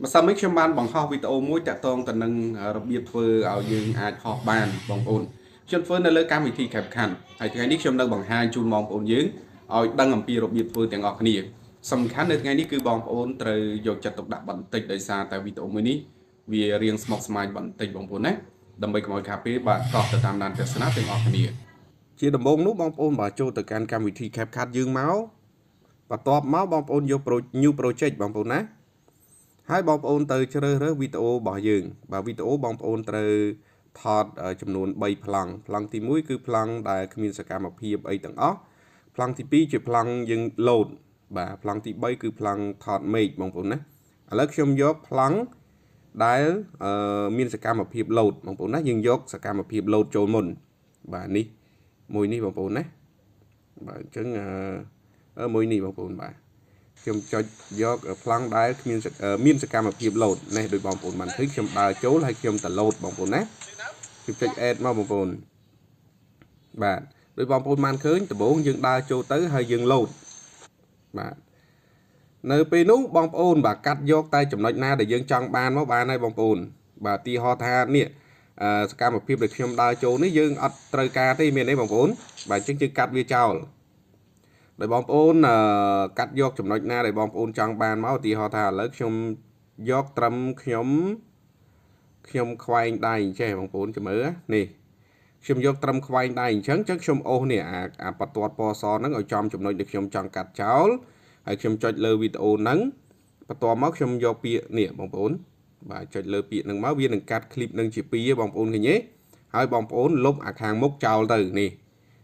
ម្សិលមិញខ្ញុំបានបង្ហោះវីដេអូមួយតាក់ទងទៅនឹងរបៀបធ្វើឲ្យយើងអាចហោះបានបងប្អូនខ្ញុំធ្វើនៅលើកម្មវិធី CapCut ហើយថ្ងៃនេះខ្ញុំនៅបង្ហាញជូនបងប្អូនយើងឲ្យដឹងអំពីរបៀបធ្វើទាំងអស់គ្នាសំខាន់នៅថ្ងៃនេះគឺបងប្អូនត្រូវយកចិត្តទុកដាក់បន្តិចដោយសារតែវីដេអូមួយនេះវារៀងស្មុគស្មាញបន្តិចបងប្អូនណាដើម្បីកុំឲ្យខាតពេលបាទកោះទៅតាមដានទស្សនាទាំងអស់គ្នាជាដំបូងនោះបងប្អូនបាទចូលទៅកាន់កម្មវិធី CapCut យើងមកបន្ទាប់មកបងប្អូនយក New Project បងប្អូនណាហើយបងប្អូនទៅជ្រើសរើសវីដេអូរបស់យើងបាទវីដេអូបងប្អូនត្រូវថតចំនួន3ប្លង់ប្លង់ទី1គឺប្លង់ដែលគ្មានសកម្មភាពអីទាំងអស់ប្លង់ទី2ជាប្លង់យើង load បាទប្លង់ទី3គឺប្លង់ថត make បងប្អូនណាឥឡូវខ្ញុំយកប្លង់ដែលមានសកម្មភាព load បងប្អូនណាយើងយកសកម្មភាព load ចូលមុនបាទនេះមួយនេះបងប្អូនណាបាទអញ្ចឹងមួយនេះបងប្អូនបាទខ្ញុំចុចយកប្លង់ដែលមានសកម្មភាព load នេះដោយបងប្អូនបានឃើញខ្ញុំដើរចូលហើយខ្ញុំទៅ load បងប្អូនណាខ្ញុំចុច add មកបងប្អូនបាទដោយបងប្អូនបានឃើញដំបូងយើងដើរចូលទៅហើយយើង load បាទនៅពេលនោះបងប្អូនបាទកាត់យកតែចំណុចណាដែលយើងចង់បានមកបានហើយបងប្អូនបាទទីហោថានេះសកម្មភាពដែលខ្ញុំដើរចូលនេះយើងអត់ត្រូវការទេមានទេបងប្អូនបាទអញ្ចឹងយើងកាត់វាចោលដោយបងប្អូនកាត់យកចំណុចណាដែលបងប្អូនចង់បានមកឧទាហរណ៍ថាឥឡូវខ្ញុំយកត្រឹមខ្ញុំខ្វែងដៃចេះបងប្អូនចាំមើលនេះខ្ញុំយកត្រឹមខ្វែងដៃអញ្ចឹងខ្ញុំអូសនេះអាបន្ទាត់ពណ៌សហ្នឹងឲ្យចំចំណុចដែលខ្ញុំចង់កាត់ចោលហើយខ្ញុំចុចលើវីដេអូហ្នឹងបន្ទាប់មកខ្ញុំយកពាក្យនេះបងប្អូនបាទចុចលើពាក្យហ្នឹងមកវានឹងកាត់ឃ្លីបហ្នឹងជាពីរបងប្អូនឃើញទេហើយបងប្អូនលុបអាខាងមុខចោលទៅនេះ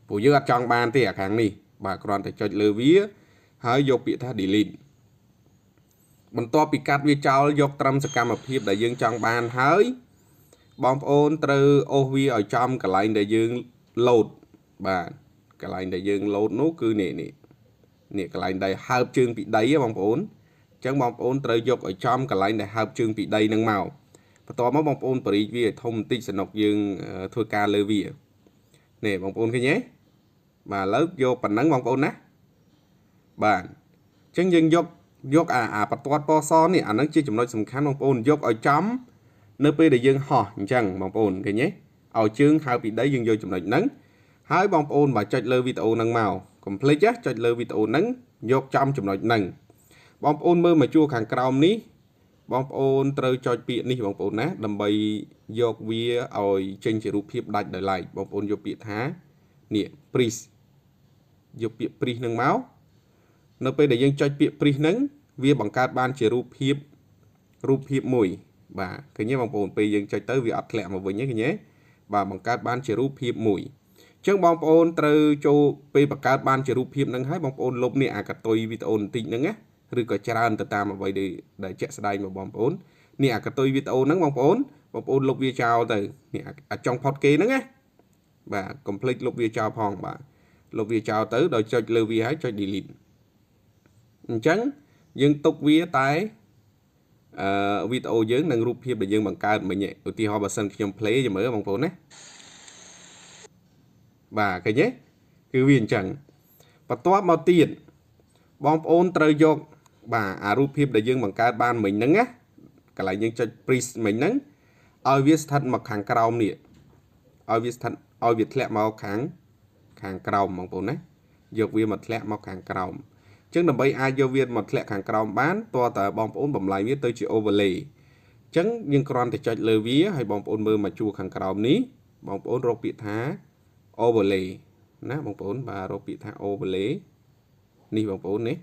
ព្រោះយើងអត់ចង់បានទេអាខាងនេះបាទគ្រាន់តែចុចលើវាហើយយកពាក្យថា delete បន្ទាប់ពីកាត់វាចោលយកត្រឹមសកម្មភាពដែលយើងចង់បានហើយបងប្អូនត្រូវអូសវាឲ្យចំកន្លែងដែលយើង load បាទកន្លែងដែលយើង load នោះគឺនេះកន្លែងដែលហើបជើងពីដីបងប្អូនអញ្ចឹងបងប្អូនត្រូវយកឲ្យចំកន្លែងដែលហើបជើងពីដីនឹងមកបន្ទាប់មកបងប្អូនបរិយវាឲ្យធំបន្តិចសនុកយើងធ្វើការលើវានេះបងប្អូនឃើញទេបាទឥឡូវយកប៉ុណ្ណឹងបងប្អូនណាបាទអញ្ចឹងយើងយកអាបន្ទាត់ពណ៌សនេះអាហ្នឹងជាចំណុចសំខាន់បងប្អូនយកឲ្យចំនៅពេលដែលយើងហោះអញ្ចឹងបងប្អូនឃើញទេឲ្យជើងហើបពីដីយើងយកចំណុចហ្នឹងហើយបងប្អូនបើចុចលើវីដេអូហ្នឹងមកកុំភ្លេចចុចលើវីដេអូហ្នឹងយកចំចំណុចហ្នឹងបងប្អូនមើលមកជួរខាងក្រោមនេះបងប្អូនត្រូវចុចពាក្យនេះបងប្អូនណាដើម្បីយកវាឲ្យចេញជារូបភាពដាច់ដោយឡែកបងប្អូនយកពាក្យថានេះ freeze យកពាក្យ freeze ហ្នឹងមកនៅពេលដែលយើងចុចពាក្យ freeze ហ្នឹងវាបង្កើតបានជារូបភាពមួយបាទឃើញទេបងប្អូនពេលយើងចុចទៅវាអត់ធ្លាក់មកវិញទេឃើញទេបាទបង្កើតបានជារូបភាពមួយអញ្ចឹងបងប្អូនត្រូវចូលពេលបង្កើតបានជារូបភាពហ្នឹងហើយបងប្អូនលុបនេះអាកតុយវីដេអូបន្តិចហ្នឹងណាឬក៏ច្រើនទៅតាមអ្វីដែលជាក់ស្ដែងមកបងប្អូននេះអាកតុយវីដេអូហ្នឹងបងប្អូនលុបវាចោលទៅនេះអាចុងផុតគេហ្នឹងណាបាទកុំភ្លេចលុបវាចោលផងបាទលុបវាចោលទៅដោយចុចលើវាហើយចុច delete អញ្ចឹងយើងទុកវាតែវីដេអូយើងនិងរូបភាពដែលយើងបង្កើតមិញឧទាហរណ៍បើសិនខ្ញុំ play ចាំមើលបងប្អូនណាបាទឃើញទេគឺវាអញ្ចឹងបន្ទាប់មកទៀតបងប្អូនត្រូវយកបាទអារូបភាពដែលយើងបង្កើតបានមិញហ្នឹងណាកន្លែងយើងចុច freeze មិញហ្នឹងឲ្យវាស្ថិតមកខាងក្រោមនេះឲ្យវាធ្លាក់មកខាងក្រោមបងប្អូនណាយកវាមកធ្លាក់មកខាងក្រោមអញ្ចឹងដើម្បីអាចយកវាមកធ្លាក់ខាងក្រោមបានតើតើបងប្អូនបំលែងវាទៅជា overlay អញ្ចឹងយើងគ្រាន់តែចុចលើវាហើយបងប្អូនមើលមកជួរខាងក្រោមនេះបងប្អូនរកពាក្យថា overlay ណាបងប្អូនបាទរកពាក្យថា overlay នេះបងប្អូននេះ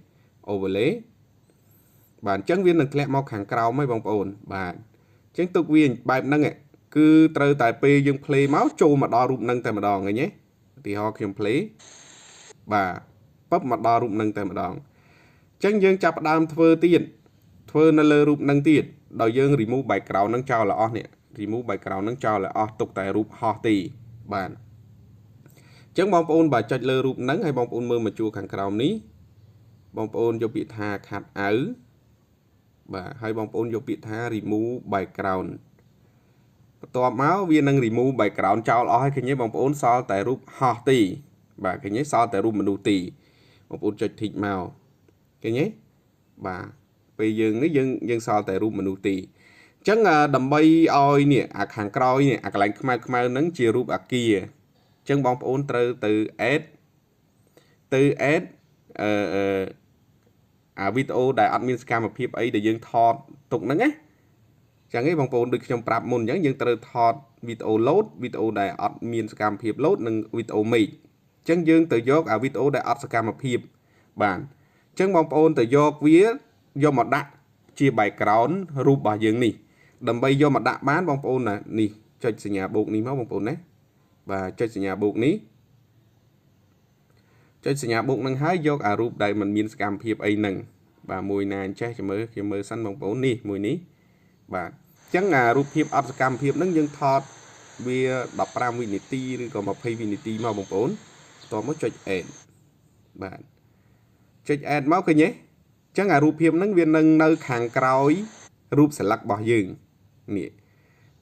overlay បាទអញ្ចឹងវានឹងធ្លាក់មកខាងក្រោមហើយបងប្អូនបាទអញ្ចឹងទុកវាបែបហ្នឹងគឺត្រូវតែពេលយើង play មកចូលមកដល់រូបហ្នឹងតែម្ដងឃើញទេឧទាហរណ៍ខ្ញុំ play បាទពឹបមកដល់រូបហ្នឹងតែម្ដងអញ្ចឹងយើងចាប់ផ្ដើមធ្វើនៅលើរូបហ្នឹងទៀតដោយយើង remove background ហ្នឹងចោលឲ្យអស់នេះ remove background ហ្នឹងចោលឲ្យអស់ទុកតែរូបហោះទីបាទអញ្ចឹងបងប្អូនបើចុចលើរូបហ្នឹងហើយបងប្អូនមើលមកជួរខាងក្រោមនេះបងប្អូនយកពាក្យថា cut out បាទហើយបងប្អូនយកពាក្យថា remove background បន្ទាប់មកវានឹង remove background ចោលអស់ហើយឃើញទេបងប្អូនសល់តែរូបហោះទីបាទឃើញទេសល់តែរូបមនុស្សទីបងប្អូនចុច tick មកឃើញទេបាទ ពេលយើងនេះយើងសល់តែរូបមនុស្សទីអញ្ចឹងដើម្បីឲ្យនេះអាខាងក្រោយនេះអាកន្លែងខ្មៅហ្នឹងជារូបអាគារអញ្ចឹងបងប្អូនត្រូវទៅ add អាវីដេអូដែលអត់មានសកម្មភាពអីដែលយើងថតទុកហ្នឹងណាចឹងឯងបងប្អូនដូចខ្ញុំប្រាប់មុនអញ្ចឹងយើងត្រូវថតវីដេអូ load វីដេអូដែលអត់មានសកម្មភាព load និងវីដេអូ make អញ្ចឹងយើងទៅយកអាវីដេអូដែលអត់សកម្មភាពបានអញ្ចឹងបងប្អូនទៅយកវាយកមកដាក់ជា background រូបរបស់យើងនេះដើម្បីយកមកដាក់បានបងប្អូនណានេះចុចសញ្ញាបូកនេះមកបងប្អូនណាបាទចុចសញ្ញាបូកនេះចុចសញ្ញាបូកនឹងហើយយកអារូបដែលมันមានសកម្មភាពអីហ្នឹងបាទមួយណាអញ្ចេះខ្ញុំមើលសិនបងប្អូននេះមួយនេះបាទអញ្ចឹងអារូបភាពអត់សកម្មភាពហ្នឹងយើងថតវា15វិនាទីឬក៏20វិនាទីមកបងប្អូនបន្ទាប់មកចុច add បាទចុច add មកឃើញទេអញ្ចឹងអារូបភាពហ្នឹងវានឹងនៅខាងក្រោយរូប select របស់យើងនេះ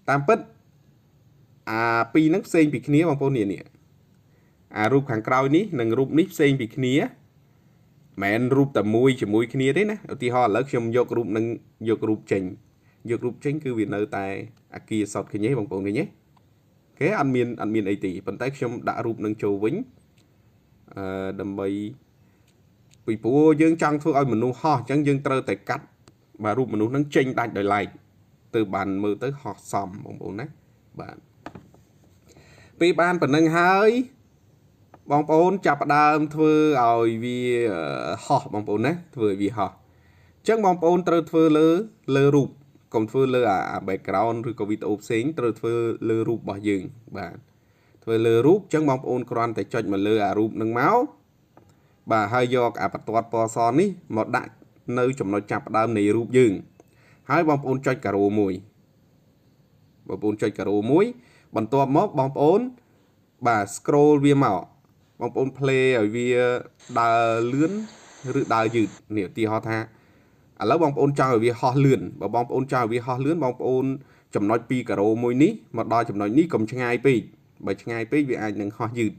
តាមពិតអាពីរហ្នឹងផ្សេងពីគ្នាបងប្អូននេះអារូបខាងក្រោយនេះនិងរូបនេះផ្សេងពីគ្នាមិនរូបតែមួយជាមួយគ្នាទេណាឧទាហរណ៍ឥឡូវខ្ញុំយករូបនឹងយករូបចេញគឺវានៅតែអាគារសតឃើញទេបងប្អូនឃើញទេគេអត់មានអីទេប៉ុន្តែខ្ញុំដាក់រូបនឹងចូលវិញដើម្បីពីព្រោះយើងចង់ធ្វើឲ្យមនុស្សហោះអញ្ចឹងយើងត្រូវតែកាត់បាទរូបមនុស្សនឹងចេញដាច់ដោយឡែកទៅបានមើលទៅហោះសមបងប្អូនណាបាទពេលបានប៉ុណ្ណឹងហើយបងប្អូនចាប់ផ្ដើមធ្វើឲ្យវាហោះបងប្អូនណាធ្វើឲ្យវាហោះអញ្ចឹងបងប្អូនត្រូវធ្វើលើរូបកុំធ្វើលើអា background ឬក៏វីដេអូផ្សេងត្រូវធ្វើលើរូបរបស់យើងបាទធ្វើលើរូបអញ្ចឹងបងប្អូនគ្រាន់តែចុចមកលើអារូបនឹងមកបាទហើយយកអាបន្ទាត់ពណ៌សនេះមកដាក់នៅចំណុចចាប់ផ្ដើមនៃរូបយើងហើយបងប្អូនចុចការ៉ូមួយបន្ទាប់មកបងប្អូនបាទ scroll វាមកបងប្អូន play ឲ្យវាដើរលឿនឬដើរយឺតនេះឧទាហរណ៍ថាឥឡូវបងប្អូនចង់ឲ្យវាហោះលឿនបើបងប្អូនចង់ឲ្យវាហោះលឿនបងប្អូនចំណុចពីការ៉ូមួយនេះមកដល់ចំណុចនេះកុំឆ្ងាយពេកបើឆ្ងាយពេកវាអាចនឹងហោះយឺត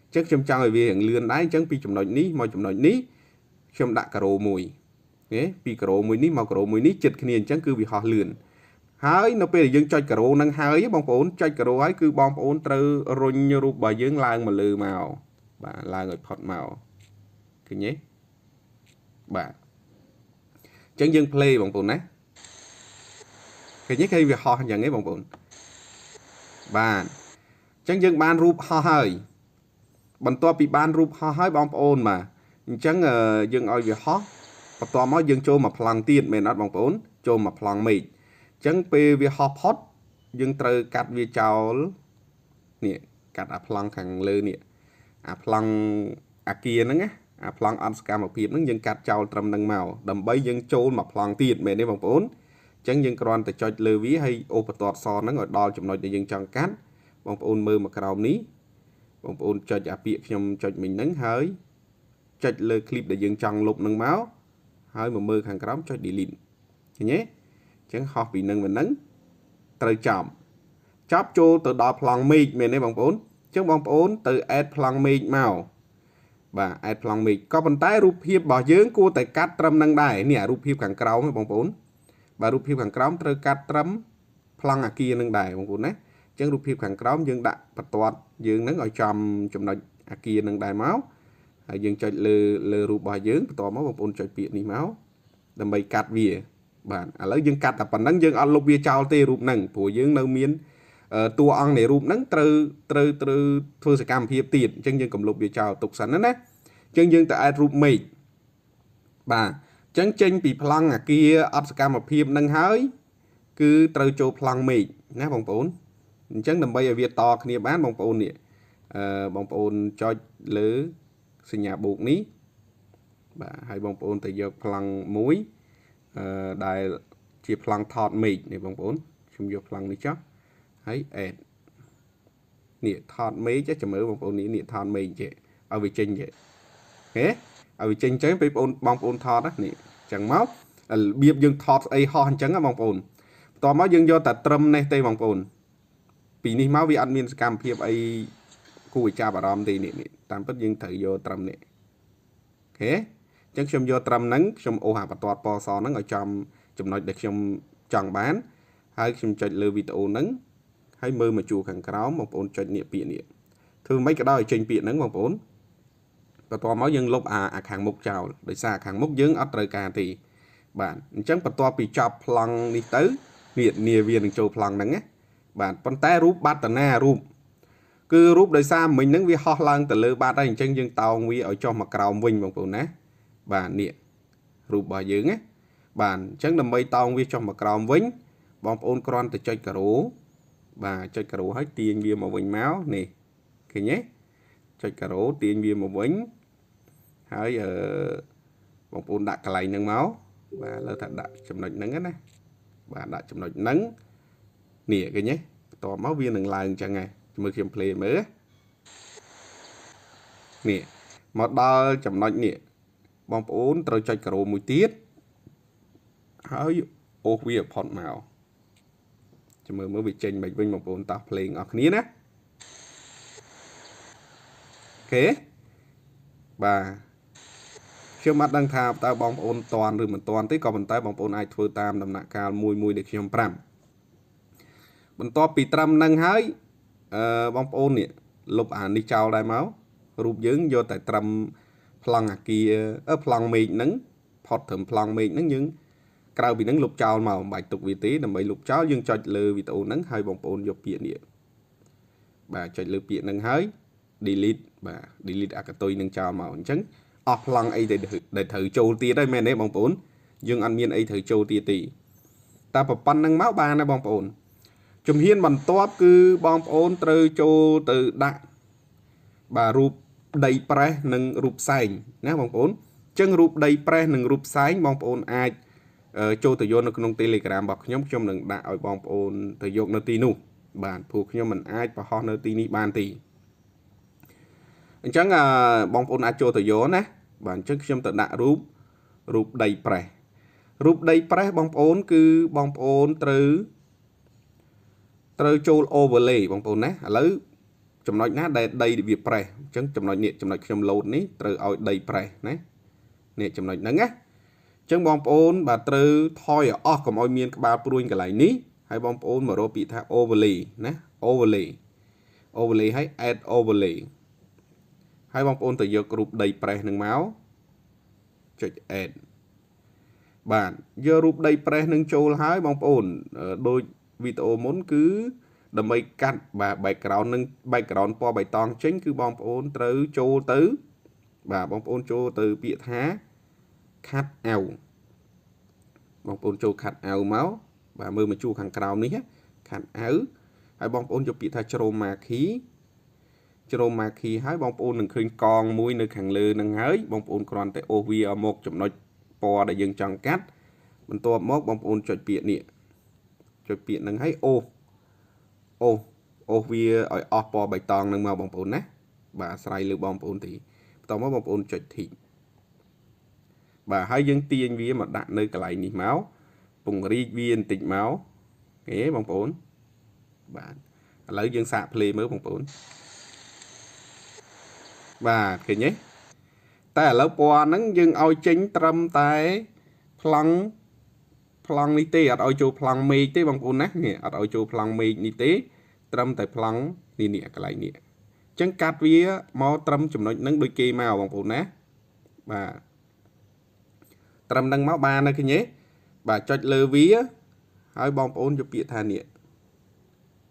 អញ្ចឹងខ្ញុំចង់ឲ្យវាលឿនដែរអញ្ចឹងពីចំណុចនេះមកចំណុចនេះខ្ញុំដាក់ការ៉ូមួយអូខេពីការ៉ូមួយនេះមកការ៉ូមួយនេះចិត្តគ្នាអញ្ចឹងគឺវាហោះលឿនហើយនៅពេលដែលយើងចុចការ៉ូនឹងហើយបងប្អូនចុចការ៉ូហើយគឺបងប្អូនត្រូវរុញរូបរបស់យើងឡើងមកលើមកបាទឡើងឲ្យផុតមកឃើញទេបាទអញ្ចឹងយើង play បងប្អូនណាឃើញទេគេវាហោះអញ្ចឹងទេបងប្អូនបាទអញ្ចឹងយើងបានរូបហោះហើយបន្ទាប់ពីបានរូបហោះហើយបងប្អូនបាទអញ្ចឹងយើងឲ្យវាហោះបន្ទាប់មកយើងចូលមកប្លង់ទៀតមែនអត់បងប្អូនចូលមកប្លង់មេឃអញ្ចឹងពេលវាហោះផុតយើងត្រូវកាត់វាចោលនេះកាត់អាប្លង់ខាងលើនេះអាប្លង់អាគារហ្នឹងណាអាប្លង់អត់សកម្មភាពហ្នឹងយើងកាត់ចោលត្រឹមហ្នឹងមកដើម្បីយើងចូលមកប្លង់ទៀតមែនទេបងប្អូនអញ្ចឹងយើងគ្រាន់តែចុចលើវាហើយអូសបន្ទាត់សហ្នឹងឲ្យដល់ចំណុចដែលយើងចង់កាត់បងប្អូនមើលមកក្រោមនេះបងប្អូនចុចអាពាក្យខ្ញុំចុចមិញហ្នឹងហើយចុចលើคลิปដែលយើងចង់លុបហ្នឹងមកហើយមកមើលខាងក្រោមចុច delete ឃើញទេអញ្ចឹងហោះពីនឹងហ្នឹងត្រូវចាប់ចូលទៅដល់ប្លង់មេឃមែនទេបងប្អូនអញ្ចឹងបងប្អូនទៅ add ប្លង់មេឃមកបាទ add ប្លង់មេឃក៏ប៉ុន្តែរូបភាពរបស់យើងគួរតែកាត់ត្រឹមនឹងដែរនេះអារូបភាពខាងក្រោមបងប្អូនបាទរូបភាពខាងក្រោមត្រូវកាត់ត្រឹមប្លង់អាគារនឹងដែរបងប្អូនណាអញ្ចឹងរូបភាពខាងក្រោមយើងដាក់បន្ទាត់យើងនឹងឲ្យចំចំណុចអាគារនឹងដែរមកហើយយើងចុចលើរូបរបស់យើងបន្ទាប់មកបងប្អូនចុចពាក្យនេះមកដើម្បីកាត់វាបាទឥឡូវយើងកាត់តែប៉ុណ្្នឹងយើងអត់លុបវាចោលទេរូបហ្នឹងព្រោះយើងនៅមានតួអង្គនៃរូបហ្នឹងត្រូវធ្វើសកម្មភាពទៀតអញ្ចឹងយើងកុំលុបវាចោលទុកសិនណាអញ្ចឹងយើងទៅអេដរូបមេឃបាទអញ្ចឹងចេញពីប្លង់អាគារអត់សកម្មភាពហ្នឹងហើយគឺត្រូវចូលប្លង់មេឃណាបងប្អូនអញ្ចឹងដើម្បីឲ្យវាតគ្នាបានបងប្អូននេះបងប្អូនចុចលើសញ្ញាបូកនេះបាទហើយបងប្អូនទៅយកប្លង់មួយដែលជាប្លង់ថតមេឃនេះបងប្អូនខ្ញុំយកប្លង់នេះចុះហើយ add នេះថតមេឃចាំមើលបងប្អូននេះថតមេឃចេះឲ្យវាចេញចេះអូខេឲ្យវាចេញចឹងពេលបងប្អូនថតនេះចឹងមករបៀបយើងថតស្អីហោះអញ្ចឹងបងប្អូនបន្ទាប់មកយើងយកតែត្រឹមនេះទេបងប្អូនពីនេះមកវាអត់មានសកម្មភាពអីគួរឲ្យចាប់អារម្មណ៍ទេនេះតាមពិតយើងត្រូវយកត្រឹមនេះអូខេអ ចឹងខ្ញុំយកត្រឹមហ្នឹងខ្ញុំអូសអាបន្ទាត់ពណ៌សហ្នឹងឲ្យចំចំណុចដែលខ្ញុំចង់បានហើយខ្ញុំចុចលើវីដេអូហ្នឹងហើយមើលមកជួរខាងក្រោមបងប្អូនចុចនេះពាក្យនេះធ្វើម៉េចក៏ដោយចេញពាក្យហ្នឹងបងប្អូនបន្ទាប់មកយើងលុបអាខាងមុខចោលដោយសារខាងមុខយើងអត់ត្រូវការទេបាទអញ្ចឹងបន្ទាប់ពីចប់ប្លង់នេះទៅនេះវានឹងចូលប្លង់ហ្នឹងណាបាទប៉ុន្តែរូបបាត់តាណារូបគឺរូបដោយសារមិញហ្នឹងវាហោះឡើងទៅលើបាត់ហើយអញ្ចឹងយើងតោងវាឲ្យចុះមកក្រោមវិញបងប្អូនណាបាទនេះរូបរបស់យើងណាបាទអញ្ចឹងដើម្បីតោងវាចុះមកក្រោមវិញបងប្អូនគ្រាន់តែចុចការ៉ូបាទចុចការ៉ូហើយទាញវាមកវិញមកនេះឃើញទេចុចការ៉ូទាញវាមកវិញហើយបងប្អូនដាក់កន្លែងហ្នឹងមកបាទលើថាដាក់ចំណុចហ្នឹងណាបាទដាក់ចំណុចហ្នឹងនេះឃើញទេបន្ទាប់មកវានឹងឡើងអញ្ចឹងហើយមើលខ្ញុំ play មើលនេះមកដល់ចំណុចនេះបងប្អូនត្រូវចុចការ៉ូមួយទៀតហើយអូសវាផុតមកចាំមើលវាចេញមិនវិញបងប្អូនតោះ play អស់គ្នាណាអូខេបាទខ្ញុំអត់ដឹងថាតើបងប្អូនតន់ឬមិនតន់ទេក៏ប៉ុន្តែបងប្អូនអាចធ្វើតាមដំណាក់កាលមួយដែលខ្ញុំប្រាប់បន្ទាប់ពីត្រឹមហ្នឹងហើយបងប្អូននេះលុបអានេះចោលដែរមករូបយើងយកតែត្រឹមប្លង់អាគារប្លង់មេឃហ្នឹងផុតត្រឹមប្លង់មេឃហ្នឹងយើងក្រៅពីហ្នឹងលុបចោលមកមិនបាច់ទុកវាទេដើម្បីលុបចោលយើងចុចលើវីដេអូហ្នឹងហើយបងប្អូនយកពាក្យនេះបាទចុចលើពាក្យហ្នឹងហើយ delete បាទ delete អាកតុយនឹងចោលមកអញ្ចឹងអស់ប្លង់អីដែលត្រូវចូលទៀតហើយមែនទេបងប្អូនយើងអត់មានអីត្រូវចូលទៀតទេតែប៉ុណ្្នឹងមកបានណាបងប្អូនជំហានបន្ទាប់គឺបងប្អូនត្រូវចូលទៅដាក់បាទរូបដីប្រេះនិងរូបផ្សែងណាបងប្អូនអញ្ចឹងរូបដីប្រេះនិងរូបផ្សែងបងប្អូនអាចចូលទៅយកនៅក្នុង Telegram របស់ខ្ញុំនឹងដាក់ឲ្យបងប្អូនទៅយកនៅទីនោះបាទព្រោះខ្ញុំមិនអាចបង្ហោះនៅទីនេះបានទេអញ្ចឹងបងប្អូនអាចចូលទៅយកណាបាទអញ្ចឹងខ្ញុំទៅដាក់រូបដីប្រេះរូបដីប្រេះបងប្អូនគឺបងប្អូនត្រូវចូល overlay បងប្អូនណាឥឡូវចំណុចណាដែលដីវាប្រេះអញ្ចឹងចំណុចនេះចំណុចខ្ញុំ load នេះត្រូវឲ្យដីប្រេះណានេះចំណុចហ្នឹងណាអញ្ចឹងបងប្អូនបាទត្រូវថយឲ្យអស់កុំឲ្យមានក្បាលព្រួញកន្លែងនេះហើយបងប្អូនមករកពាក្យថា overlay ណា overlay ហើយ add overlay ហើយបងប្អូនទៅយករូបដីប្រេះនឹងមកចុច add បាទយករូបដីប្រេះនឹងចូលហើយបងប្អូនដូចវីដេអូមុនគឺដើម្បីកាត់បាទ background នឹង background ពណ៌បៃតងចេញគឺបងប្អូនត្រូវចូលទៅបាទបងប្អូនចូលទៅពាក្យថា cut out បងប្អូនចូល cut out មកបាទមើលមកជួរខាងក្រោមនេះ cut out ហើយបងប្អូនយកពាក្យថាជ្រោម marquee ហើយបងប្អូននឹងឃើញកងមួយនៅខាងលើនឹងហើយបងប្អូនគ្រាន់តែអូសវាមកចំណុចពណ៌ដែលយើងចង់កាត់បន្ទាប់មកបងប្អូនចុចពាក្យនេះចុចពាក្យហ្នឹងហើយអូសវាឲ្យអស់ពណ៌បៃតងនឹងមកបងប្អូនណាបាទអាស្រ័យលើបងប្អូនទីបន្ទាប់មកបងប្អូនចុចធីកបាទហើយយើងទាញវាមកដាក់នៅកន្លែងនេះមកពង្រីកវាបន្តិចមកអូខេបងប្អូនបាទឥឡូវយើងសាក play មើលបងប្អូនបាទឃើញទេតែឥឡូវពណ៌ហ្នឹងយើងឲ្យចេញត្រឹមតែប្លង់នេះទេអត់ឲ្យចូលប្លង់មេឃទេបងប្អូនណានេះអត់ឲ្យចូលប្លង់មេឃនេះទេត្រឹមតែប្លង់នេះកន្លែងនេះអញ្ចឹងកាត់វាមកត្រឹមចំណុចហ្នឹងដូចគេមកបងប្អូនណាបាទត្រឹមហ្នឹងមកបានហើយឃើញទេបាទចុចលើវាហើយបងប្អូនយកពាក្យថានេះ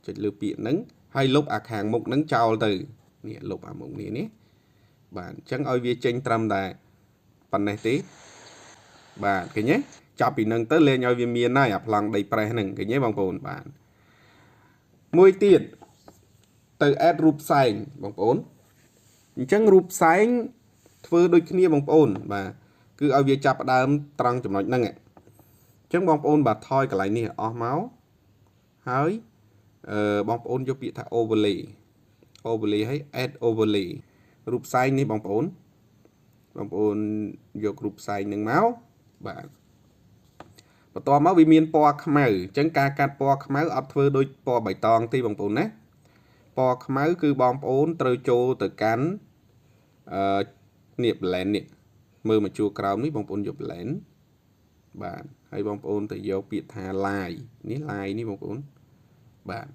ចុចលើពាក្យហ្នឹងហើយលុបអាខាងមុខហ្នឹងចោលទៅនេះលុបអាមុខនេះបាទអញ្ចឹងឲ្យវាចេញត្រឹមតែប៉ុណ្ណេះទេបាទឃើញទេចាប់ពីនឹងទៅលេងឲ្យវាមានហើយអាប្លង់ដីប្រេះហ្នឹងឃើញទេបងប្អូនបាទមួយទៀតទៅ add រូបផ្សែងបងប្អូនអញ្ចឹងរូបផ្សែងធ្វើដូចគ្នាបងប្អូនបាទគឺឲ្យវាចាប់ផ្ដើមត្រង់ចំណុចហ្នឹងអញ្ចឹងបងប្អូនបាទថយកន្លែងនេះអស់មកហើយបងប្អូនយកពាក្យថា overlay ហើយ add overlay រូបផ្សែងនេះបងប្អូនយករូបផ្សែងនឹងមកបាទបន្ទាប់មកវាមានពណ៌ខ្មៅអញ្ចឹងការកាត់ពណ៌ខ្មៅអត់ធ្វើដូចពណ៌បៃតងទេបងប្អូនណាពណ៌ខ្មៅគឺបងប្អូនត្រូវចូលទៅកាន់នេះ blend នេះ mơ mà chua cào ní bông ôn dục lén bạn hay bông ôn từ vô biệt thà lai ní bông ôn bạn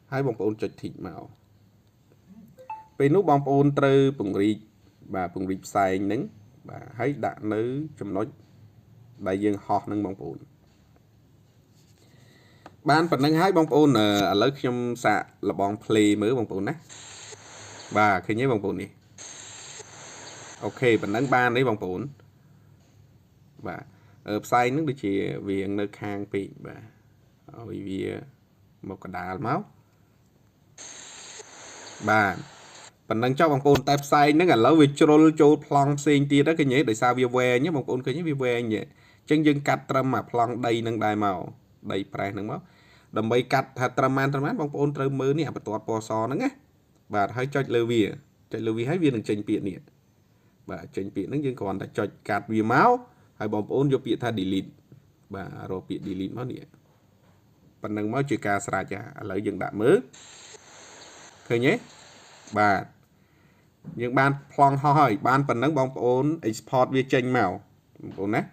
hay bông ôn chật thịt màu về nút bông ôn trừ bùng rịp xài nứng và hay đã nữ trong nói đại dương họ nâng bông ôn ban phần nâng hai bông ôn ở lớp trong xạ là bông play mới bông ôn á và khi nhớ bông ôn này ok phần nâng ban đấy bông ôn và ở sai nước được chỉ vì nơi khang bị và vì một cái đá máu và phần nâng cho bông ôn tép sai nó là lâu vì trôi plong xin tia đó cái nhớ để sao vi về nhé bông ôn cái nhớ vi về nhỉ chân dân cắt trâm mà plong đây nâng đai màu đầy prai nâng máu đầm bay cắt hạt trâm man bông ôn trơ mơ nè bật toát po so nữa nghe và hãy cho lưu vi hãy viên đừng tranh biện nè và tranh biện nó dân còn đã cho cắt vì máu hay bông ôn cho biện tha delete và rồi biện delete nó nè phần nâng máu chỉ ca sra cha lợi dừng đạn mới thôi nhé và những ban plong hỏi ban phần nâng bông ôn export vi tranh màu ôn nè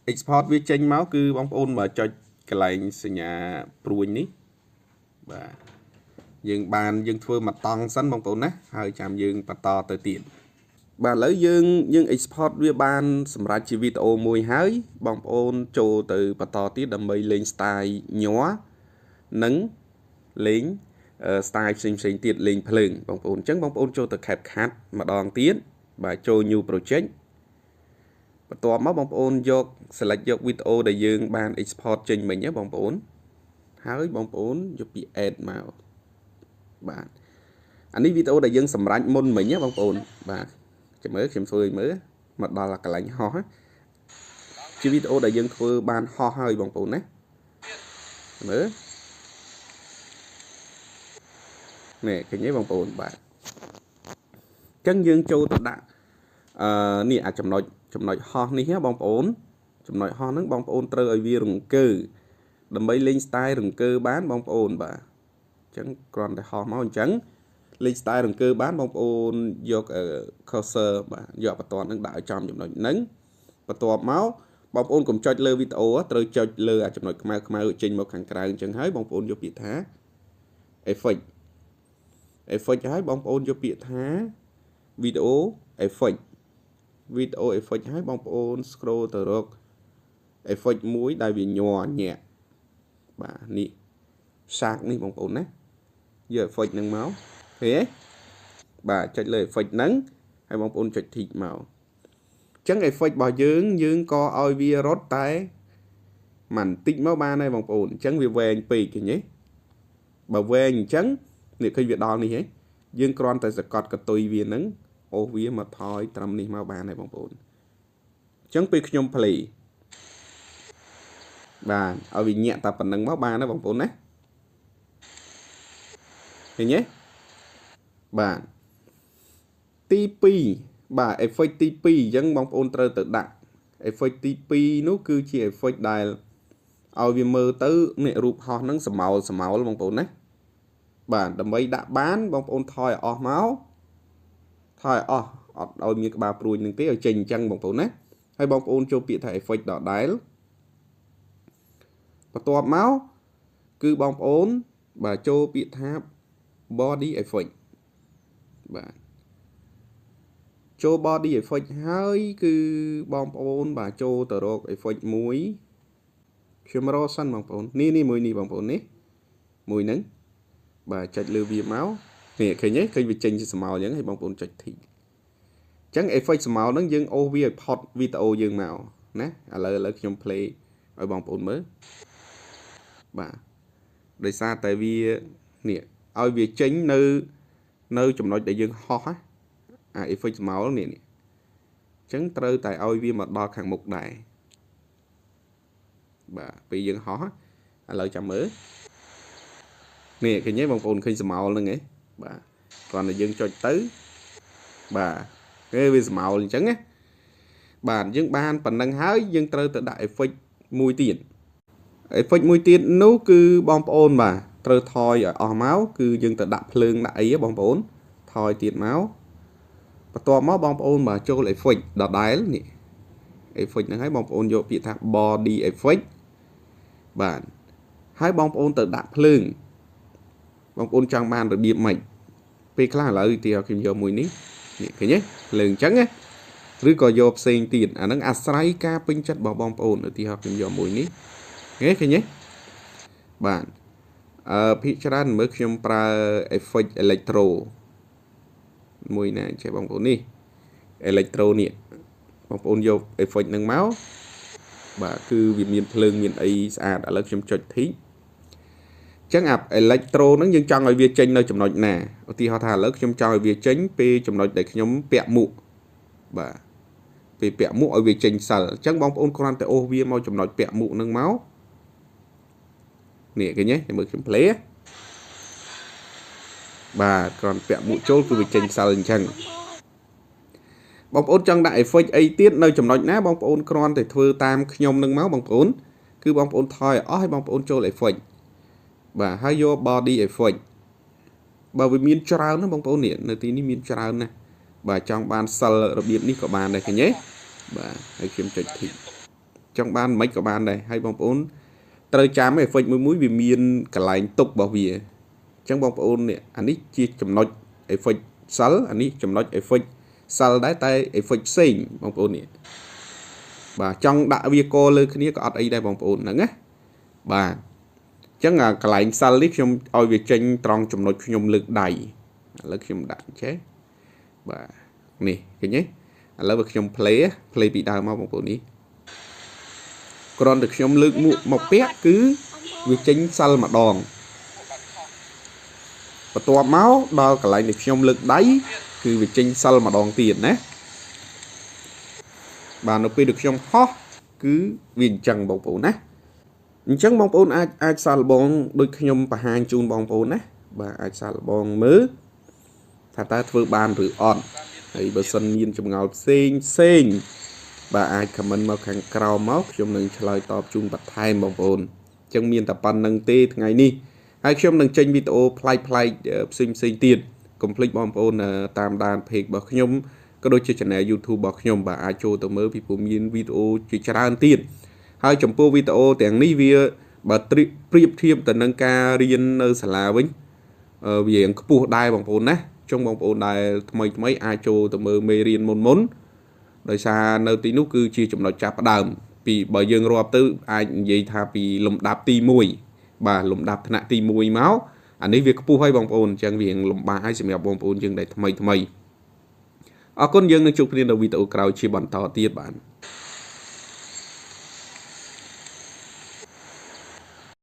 export vi tranh máu cứ bông ôn mà cho cái lệnh sự nhà pruin ní và dương bàn dương thưa mặt tăng sẵn bông ôn nè hơi chạm dương và to tới tiền và lấy dương export vi ban sầm ra chỉ video mùi hái bông ôn trồ từ và to tiết đầm mây lên style nhỏ nắng lính style xinh tiệt lên phừng bông ôn trắng bông ôn trồ từ kẹp khát mà đòn tiến và trồ new project và tòa máu bông ôn dọc select dọc video để dương ban export trên mình nhé bông ôn hái bông ôn giúp bị add màu bạn anh ấy video để dương sầm ranh môn mình nhé bông ôn và chỉ mới xem phơi mới mà đó là cái lạnh ho chỉ video để dương phơi ban ho hơi bông ôn đấy mới nè cái nhé bông ôn bạn chân dương châu tự đạn nè à chấm nói ho ní nhé bông ôn chấm nói ho nắng bông ôn trơ ở vi rừng cư đầm bay lên style rừng cư bán bông ôn bà chẳng còn để ho máu trắng lên style rừng cư bán bông ôn dọc ở cursor bà dọc vào toàn nắng đại trong chấm nói nắng và toàn máu bông ôn cùng cho lơ video trơ cho lơ à chấm nói mai ở trên một hàng cài chẳng hái bông ôn dọc bị thá effect hái bông ôn dọc bị thá video effect hái bông ôn scroll từ rок effect mũi đại vì nhỏ nhẹ bà nị sạc ní bông ôn đấy giờ effect nâng máu thế bà chạy lời effect nắng hay bông ôn chạy thịt màu chẳng effect bảo dương co oi virus tái mảnh tích máu ba này bông ôn chẳng vì về anh pì kì nhé bà về anh chẳng nị khi việc đó này hết dương con tại sẽ cọt cả tôi vì nắng ô vía mà thôi trầm ní máu ba này bông ôn chẳng pì nhom play và ở vì nhẹ tập phần nâng máu ba nó bông ôn đấy thì nhé bạn TP bà effect TP dân bóng ôn trơ tự đặng effect TP nó cứ chỉ effect đài ao vì mơ tới nệ rụp họ nâng sầm màu là bóng ôn đấy bạn đầm bay đã bán bóng ôn thoi ọ máu thoi ọ đôi miếng bà pruin nâng tế ở trình chân bóng ôn đấy hay bóng ôn cho bị thể effect đỏ đáy và tọa máu cứ bóng ôn bà cho bị tháp body effect bạn cho body effect hơi cứ bóng ôn bà cho tờ rộng effect mũi camera săn bóng ôn ní mũi ní bóng ôn ní mũi nâng bà chạy lưu vi máu nè khi nhé khi việc trình cho màu những hay bóng ôn chạy thì chẳng effect màu nó dừng ô vi pot video dừng màu nè là trong play ở bóng ôn mới bà đời xa tại vì nè ôi việc chính nơi trong nói để dương ho á effect máu nè chẳng trơ tại ôi vì mà đo hàng một đại bà bị dương ho lợi chậm mới nè cái nhé bông ôn khi màu lên ấy bà còn là dương cho tới bà cái vì màu chẳng á bà dương ban phần năng hái dương trơ tự đại effect mùi tiền nó cứ bom ôn bà trơ thôi ở máu cứ dừng tự đạp lương đại ấy bom ôn thôi tiền máu បន្ទាប់មកបងប្អូនមកចូល effect ដដែលនេះ effect ហ្នឹងហើយបងប្អូនយកពាក្យថា body effect បាទហើយបងប្អូនទៅដាក់ភ្លើងបងប្អូនចង់បានរបៀបម៉េចពេលខ្លះឥឡូវទីខ្ញុំយកមួយនេះនេះឃើញទេភ្លើងអញ្ចឹងណាឬក៏យកផ្សេងទៀតអាហ្នឹងអាស្រ័យការពេញចិត្តរបស់បងប្អូនឧទាហរណ៍ខ្ញុំយកមួយនេះឃើញទេបាទភាគច្រើនមើលខ្ញុំប្រើ effect electro មួយណាចេះបងប្អូននេះ electro នេះបងប្អូនយក effect ហ្នឹងមកបាទគឺវាមានភ្លើងមានអីស្អាតឥឡូវខ្ញុំចុច tick អញ្ចឹងអា electro ហ្នឹងយើងចង់ឲ្យវាចេញនៅចំណុចណាឧទាហរណ៍ថាឥឡូវខ្ញុំចង់ឲ្យវាចេញពេលចំណុចដែលខ្ញុំពាក់មួកបាទពេលពាក់មួកឲ្យវាចេញសិលអញ្ចឹងបងប្អូនគ្រាន់តែអូសវាមកចំណុចពាក់មួកហ្នឹងមកនេះឃើញទេមើលខ្ញុំ play បាទគ្រាន់ពាក់មួកចូលគឺវាចេញសិលអញ្ចឹងបងប្អូនចង់ដាក់ effect អីទៀតនៅចំណុចណាបងប្អូនគ្រាន់តែធ្វើតាមខ្ញុំនឹងមកបងប្អូនគឺបងប្អូនថយអស់ឲ្យបងប្អូនចូល effect បាទហើយយក body effect បើវាមានច្រើនណាបងប្អូននេះនៅទីនេះមានច្រើនណាស់បាទចង់បានសិលរបៀបនេះក៏បានដែរឃើញទេបាទហើយខ្ញុំចុច tick ចង់បានមិនក៏បានដែរហើយបងប្អូនត្រូវចាំ effect មួយវាមានកន្លែងទុករបស់វាអញ្ចឹងបងប្អូននេះអានេះជាចំណុច effect សិលអានេះចំណុច effect សិលដែរតែ effect ផ្សេងបងប្អូននេះបាទចង់ដាក់វាកលើគ្នាក៏អត់អីដែរបងប្អូនហ្នឹងណាបាទអញ្ចឹងកន្លែងសិលនេះខ្ញុំឲ្យវាចេញត្រង់ចំណុចខ្ញុំលើកដៃឥឡូវខ្ញុំដាក់ចេះបាទនេះឃើញទេឥឡូវបើខ្ញុំ play ពីដើមមកបងប្អូននេះគ្រាន់តែខ្ញុំលើកមួកមកពាក់គឺវាចេញសិលម្ដងបន្ទាប់មកដល់កន្លែងដែលខ្ញុំលើកដៃគឺវាចេញសិលម្ដងទៀតណាបាទនៅពេលដែលខ្ញុំហោះគឺវាអញ្ចឹងបងប្អូនណាអញ្ចឹងបងប្អូនអាចសាកល្បងដូចខ្ញុំបង្ហាញជូនបងប្អូនណាបាទអាចសាកល្បងមើលថាតើធ្វើបានឬអត់ហើយបើសិនមានចម្ងល់ផ្សេងបាទអាច comment មកខាងក្រោមមកខ្ញុំនឹងឆ្លើយតបជូនបន្ថែមបងប្អូនអញ្ចឹងមានតែប៉ុណ្្នឹងទេថ្ងៃនេះហើយខ្ញុំនឹងចេញវីដេអូប្លែកផ្សេងទៀតកុំភ្លេចបងប្អូនតាមដាន page របស់ខ្ញុំក៏ដូចជា channel YouTube របស់ខ្ញុំបាទអាចចូលទៅមើលពីព្រោះមានវីដេអូជាច្រើនទៀតហើយចំពោះវីដេអូទាំងនេះវាបើប្រៀបធៀបទៅនឹងការរៀននៅសាលាវិញវារៀងខ្ពស់ដែរបងប្អូនណាចង់បងប្អូនដែលថ្មីអាចចូលទៅមើលមេរៀនមុនដោយសារនៅទីនោះគឺជាចំណុចចាប់ផ្ដើមពីបើយើងរាប់ទៅអាចនិយាយថាពីលំដាប់ទី1បាទលំដាប់ថ្នាក់ទី1មកអានេះវាខ្ពស់ហើយបងប្អូនអញ្ចឹងវារៀងលំបាកហើយសម្រាប់បងប្អូនយើងដែលថ្មីអរគុណយើងនឹងជួបគ្នានៅវីដេអូក្រោយជាបន្តទៀតបាទ